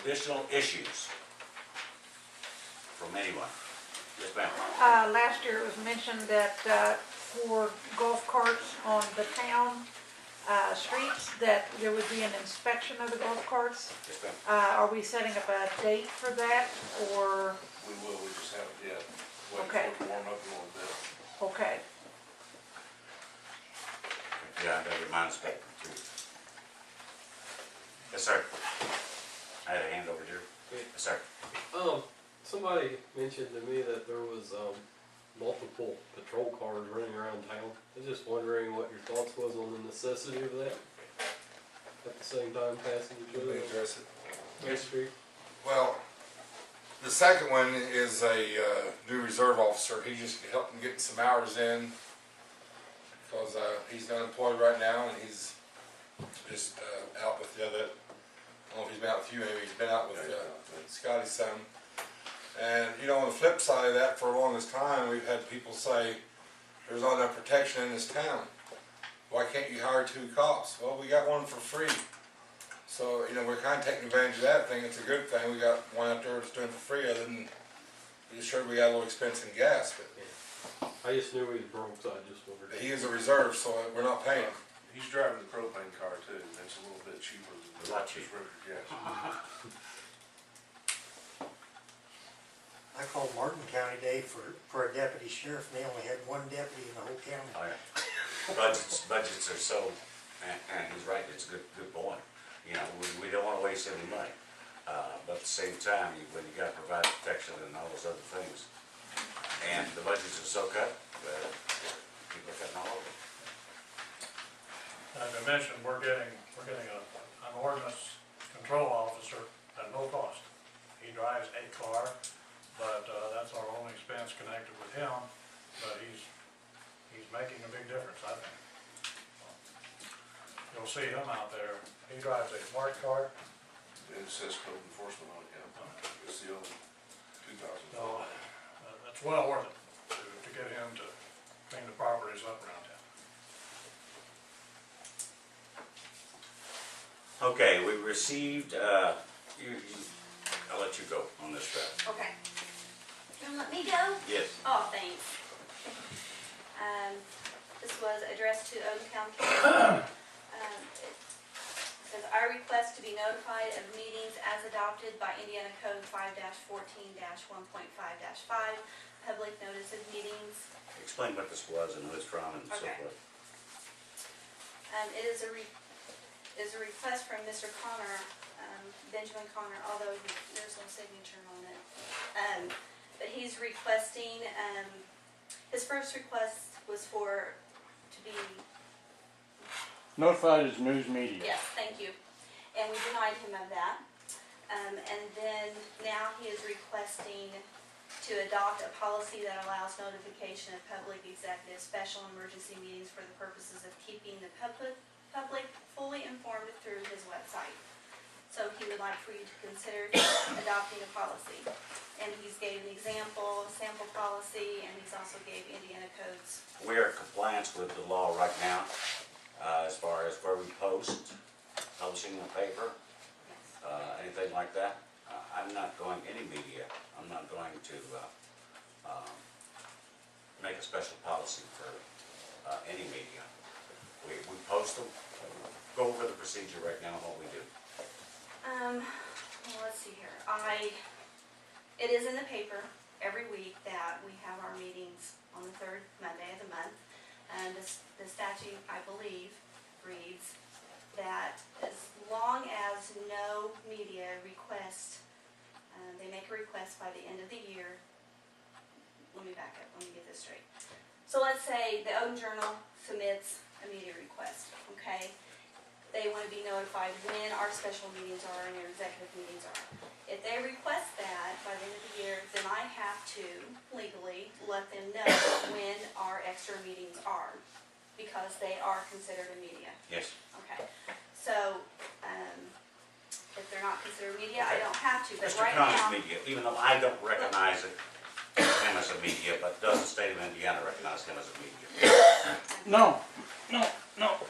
Additional issues from anyone? Yes, ma'am. Last year it was mentioned that for golf carts on the town streets, that there would be an inspection of the golf carts. Yes, ma'am. Are we setting up a date for that, or? We will, we just haven't yet. Waiting Okay. for it to warm up a little bit. Okay. Yeah, I got your mind spectrum too. Yes, sir. I had a hand over here. Yes, sir. Somebody mentioned to me that there was, multiple patrol cars running around town. I was just wondering what your thoughts was on the necessity of that. At the same time passing each Let other me on address it. Main Street. Well, the second one is a new reserve officer. He's just helping getting some hours in because he's unemployed right now and he's just out with the other. I don't know if he's been out with you, maybe he's been out with Scotty's son. And you know, on the flip side of that, for the longest time, we've had people say there's not enough protection in this town. Why can't you hire 2 cops? Well, we got one for free. So, you know, we're kind of taking advantage of that thing. It's a good thing. We got one out there that's doing it for free, other than we just heard we got a little expense in gas. But I just knew he was broke, so I just wondered. he is a reserve, so we're not paying. He's driving the propane car too, that's a little bit cheaper than A lot just cheaper. regular gas. I called Martin County today for a deputy sheriff, and they only had 1 deputy in the whole county. Oh, yeah. Budgets are so, and he's right, it's a good point. You know, we don't wanna waste any money. But at the same time, when you gotta provide protection and all those other things, and the budgets are so cut, people are cutting all over. As I mentioned, we're getting an ordinance control officer at no cost. He drives a car, but that's our only expense connected with him, but he's making a big difference, I think. You'll see him out there, he drives a smart car, And it says code enforcement on it, yeah. It's the old 2000. so that's well worth it to get him to clean the properties up around town. Okay, we received, I'll let you go on this stuff. Okay. You wanna let me go? Yes. Oh, thanks. This was addressed to Odon County. It says, I request to be notified of meetings as adopted by Indiana Code 5-14-1.5-5, public notice of meetings. Explain what this was and who it's from and so Okay. forth. It is a request from Mr. Connor, Benjamin Connor, although there's no signature on it. But he's requesting, his first request was to be, Notified as news media. yes, thank you. And we denied him of that. And then now he is requesting to adopt a policy that allows notification of public, executive, special, and emergency meetings for the purposes of keeping the public fully informed through his website. So he would like for you to consider adopting a policy. And he's gave an example, a sample policy, and he's also gave Indiana codes. We are in compliance with the law right now, as far as where we post, publishing in the paper, anything like that. I'm not going any media. I'm not going to make a special policy for any media. We post them, go over the procedure right now, what we do. Well, let's see here. It is in the paper every week that we have our meetings on the 3rd Monday of the month. And the statute, I believe, reads that as long as no media request, they make a request by the end of the year. Let me back up, let me get this straight. So let's say the Odon Journal submits a media request, okay? They want to be notified when our special meetings are and our executive meetings are. If they request that by the end of the year, then I have to legally let them know when our extra meetings are, because they are considered a media. Yes. Okay, so, if they're not considered media, I don't have to, but Mr. right Connor's now. media, even though I don't recognize him as a media, but does the state of Indiana recognize him as a media? No,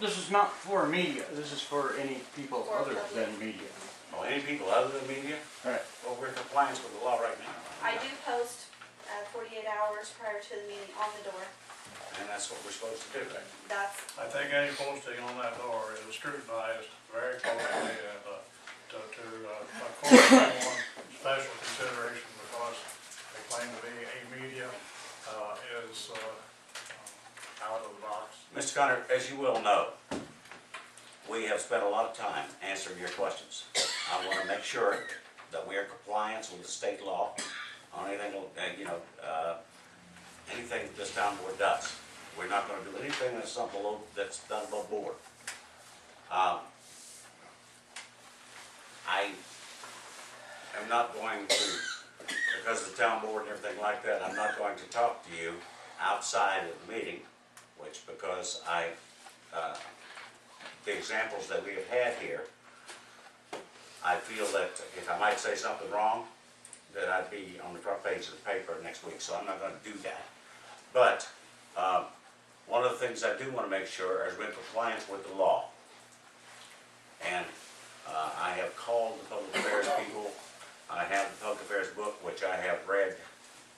this is not for media. This is for any people For other public. than media. Oh, Oh, any people other than media? Right. Well, we're in compliance with the law right now. I do post 48 hours prior to the meeting on the door. And that's what we're supposed to do, right? That's, I think any posting on that door is scrutinized very closely and accord everyone special consideration because they claim to be a media is out of the box. Mr. Connor, as you well know, we have spent a lot of time answering your questions. I want to make sure that we are in compliance with the state law on anything, anything that this town board does. We're not going to do anything that's done above board. I am not going to, because of the town board and everything like that, I'm not going to talk to you outside of the meeting, which because the examples that we have had here, I feel that if I might say something wrong, that I'd be on the front page of the paper next week, so I'm not going to do that. But one of the things I do want to make sure is we're in compliance with the law. And I have called the public affairs people. I have the public affairs book, which I have read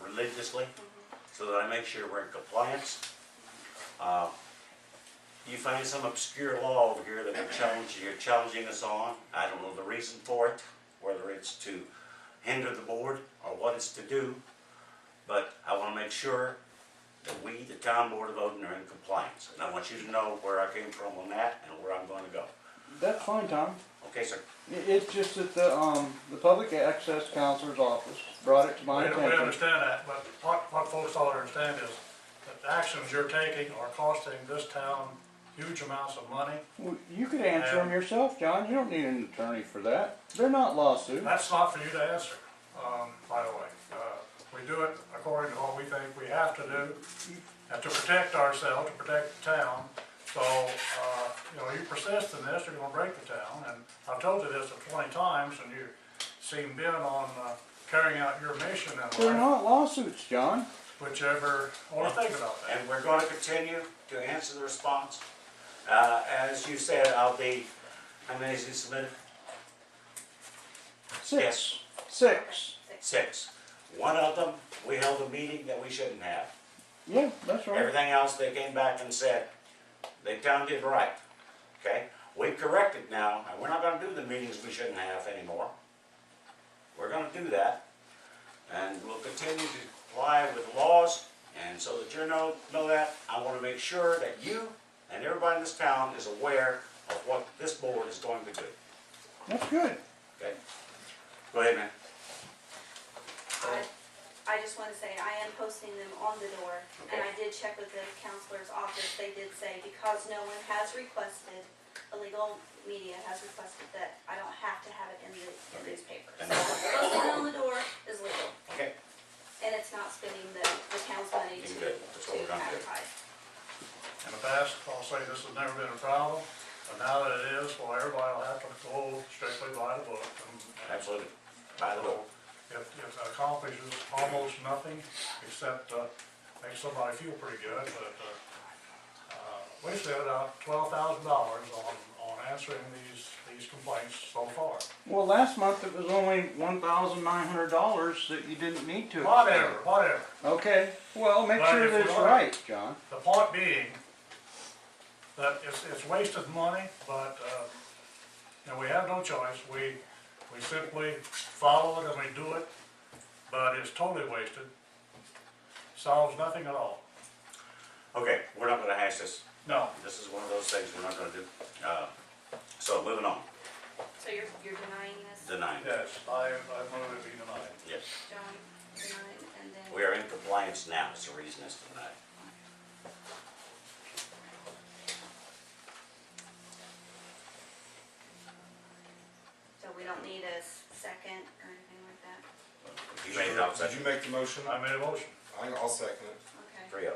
religiously, so that I make sure we're in compliance. You find some obscure law over here that you're challenging us on. I don't know the reason for it, whether it's to hinder the board or what it's to do, but I want to make sure that we, the town board of Odon, are in compliance. And I want you to know where I came from on that and where I'm going to go. That's fine, Tom. Okay, sir? It's just that the public access counselor's office brought it to my We attention. understand that, but what folks ought to understand is that the actions you're taking are costing this town huge amounts of money. Well, you could answer them yourself, John. You don't need an attorney for that. They're not lawsuits. That's not for you to answer, by the way. We do it according to what we think we have to do, and to protect ourselves, to protect the town. So, you persist in this, you're gonna break the town, and I've told you this 20 times, and you seem bent on carrying out your mission in They're life, not lawsuits, John. whichever, I wanna think about that. And we're going to continue to answer the response. As you said, I'll be, how many is he submitted? Six. Six. 6. One of them, we held a meeting that we shouldn't have. Yeah, that's right. Everything else, they came back and said, the town did right, okay? We've corrected now, and we're not gonna do the meetings we shouldn't have anymore. We're gonna do that, and we'll continue to comply with laws, and so that you know that, I wanna make sure that you and everybody in this town is aware of what this board is going to do, That's good. okay? Go ahead, man. I just want to say, I am posting them on the door, and I did check with the counselor's office. They did say, because no one has requested, the legal media has requested that I don't have to have it in the newspaper. So posting it on the door is legal, Okay, and it's not spending the town's money You to good. That's what we're gonna do. advertise. In the past, I'll say this has never been a problem, but now that it is, well, everybody will have to go strictly by the book. And absolutely. By the law. It accomplishes almost nothing except make somebody feel pretty good, but we spent about $12,000 on answering these complaints so far. Well, last month it was only $1,900 that you didn't need to. Whatever. Okay. Well, make But sure if that we it's are- right, John. The point being that it's wasted money, but we have no choice. We simply follow it and we do it, but it's totally wasted. Solves nothing at all. Okay, we're not gonna hash this. No. This is one of those things we're not gonna do. So moving on, So you're denying this, denying. Yes, I move it be denied. Yes, John, denying, and then. we are in compliance now, is the reason it's denied. So we don't need a second or anything like that? You made it up, Did you make the motion? I made a motion. I'll second it. Okay. 3-0.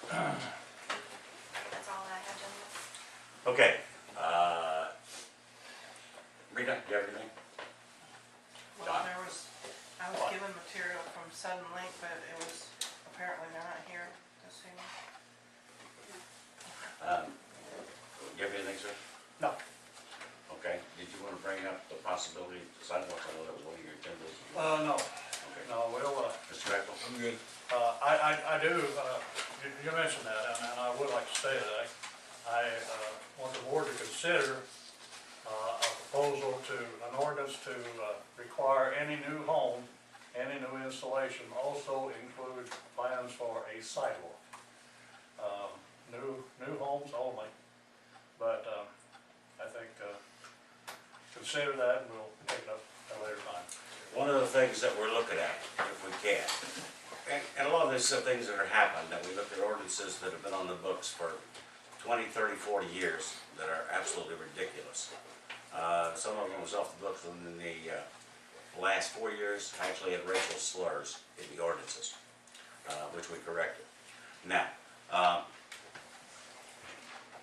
That's all I have, gentlemen. Okay, Rita, do you have anything? Well, I was given material from Sudden Link, but it was, apparently they're not here this evening. You have anything, sir? No. possibility of sidewalks? I know that was one of your agendas. No, Okay. no, we'll, Mr. Echo? I'm good. I do, you mentioned that, and I would like to say that I want the board to consider a proposal to, an ordinance to require any new home, any new installation also include plans for a sidewalk. New homes only, but I think consider that and we'll take it up at a later time. One of the things that we're looking at, if we can, and a lot of these are things that are happening, that we look at ordinances that have been on the books for 20, 30, 40 years that are absolutely ridiculous. Some of them was off the books within the last 4 years, actually had racial slurs in the ordinances, which we corrected. Now,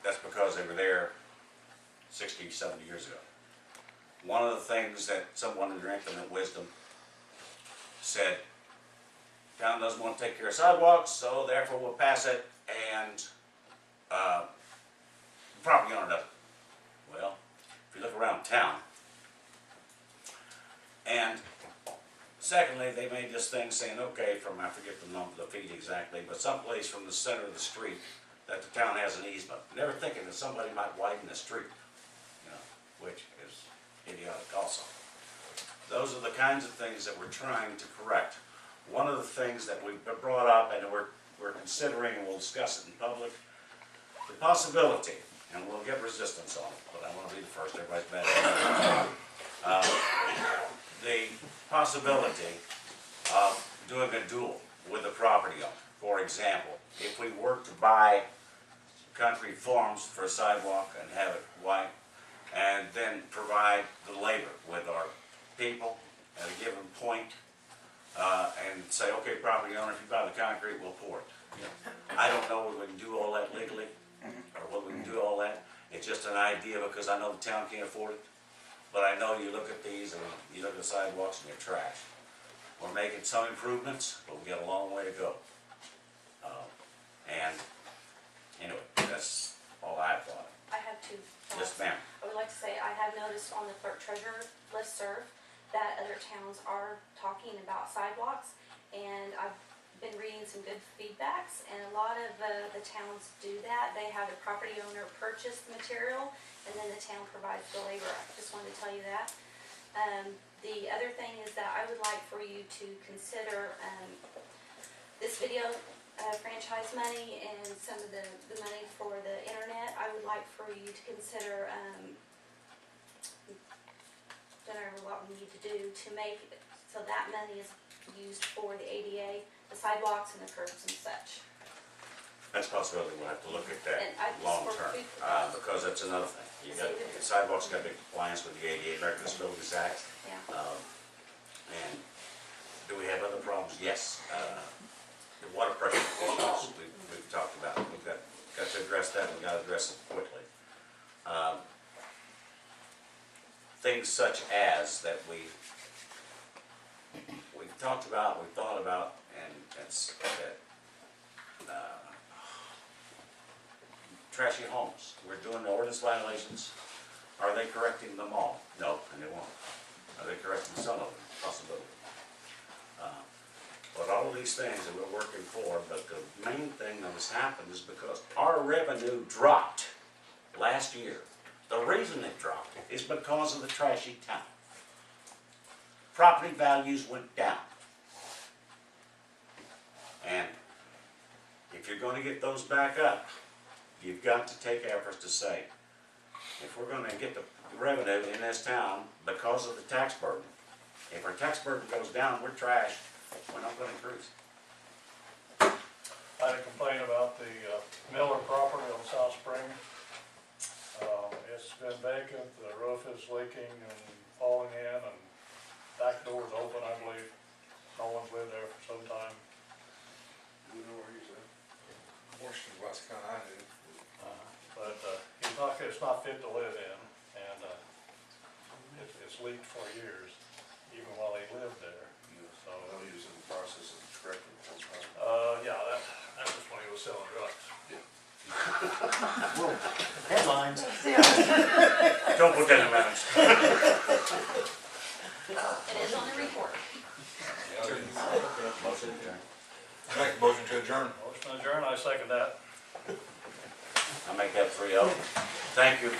that's because they were there 60, 70 years ago. One of the things that someone in their infinite wisdom said, town doesn't want to take care of sidewalks, so therefore we'll pass it, and the property owner doesn't. Well, if you look around town, and secondly, they made this thing saying, okay, from, I forget the number, the feet exactly, but someplace from the center of the street, that the town has an easement. Never thinking that somebody might widen the street, you know, which is idiotic also. Those are the kinds of things that we're trying to correct. One of the things that we've brought up and we're considering, and we'll discuss it in public, the possibility, and we'll get resistance on it, but I want to be the first, everybody's bad. The possibility of doing a duel with the property owner. For example, if we were to buy concrete forms for a sidewalk and have it white, and then provide the labor with our people at a given point, and say, okay, property owner, if you buy the concrete, we'll pour it. I don't know whether we can do all that legally, or whether we can do all that. It's just an idea because I know the town can't afford it. But I know you look at these and you look at the sidewalks and they're trash. We're making some improvements, but we got a long way to go. And anyway, that's all I've thought. I have two Yes, thoughts. ma'am. I would like to say, I have noticed on the clerk treasurer listserv that other towns are talking about sidewalks, and I've been reading some good feedbacks, and a lot of the towns do that. They have the property owner purchase the material, and then the town provides the labor. I just wanted to tell you that. The other thing is that I would like for you to consider this video franchise money and some of the money for the internet. I would like for you to consider whatever what we need to do to make it so that money is used for the ADA, the sidewalks and the curbs and such. That's a possibility. We'll have to look at And I that just long for term, food for thought. because that's another thing. You got, the sidewalks got to be in compliance with the ADA, American Disabilities Act. Yeah. And do we have other problems? Yes. The water pressure issues we've talked about. We've got to address that. We've got to address it quickly. Things such as that we've talked about, we've thought about, and it's that trashy homes. We're doing the ordinance violations. Are they correcting them all? No, and they won't. Are they correcting some of them? Possibility. But all of these things that we're working for, but the main thing that has happened is because our revenue dropped last year. The reason it dropped is because of the trashy town. Property values went down. And if you're going to get those back up, you've got to take efforts to say, if we're going to get the revenue in this town because of the tax burden, if our tax burden goes down, we're trash, we're not going to increase. I had a complaint about the Miller property on South Spring. It's been vacant, the roof is leaking and falling in, and back door's open, I believe. No one's lived there for some time. Do you know where he's at? Washington, West Carolina, I do. But it's not fit to live in, and it's leaked for years, even while he lived there. So, I know he was in the process of correcting it. yeah, that was when he was selling drugs. Whoa, headlines. Don't put that in minutes. report. Motion adjourned. Make a motion to adjourn. Motion adjourned, I second that. I make that 3-0. Thank you.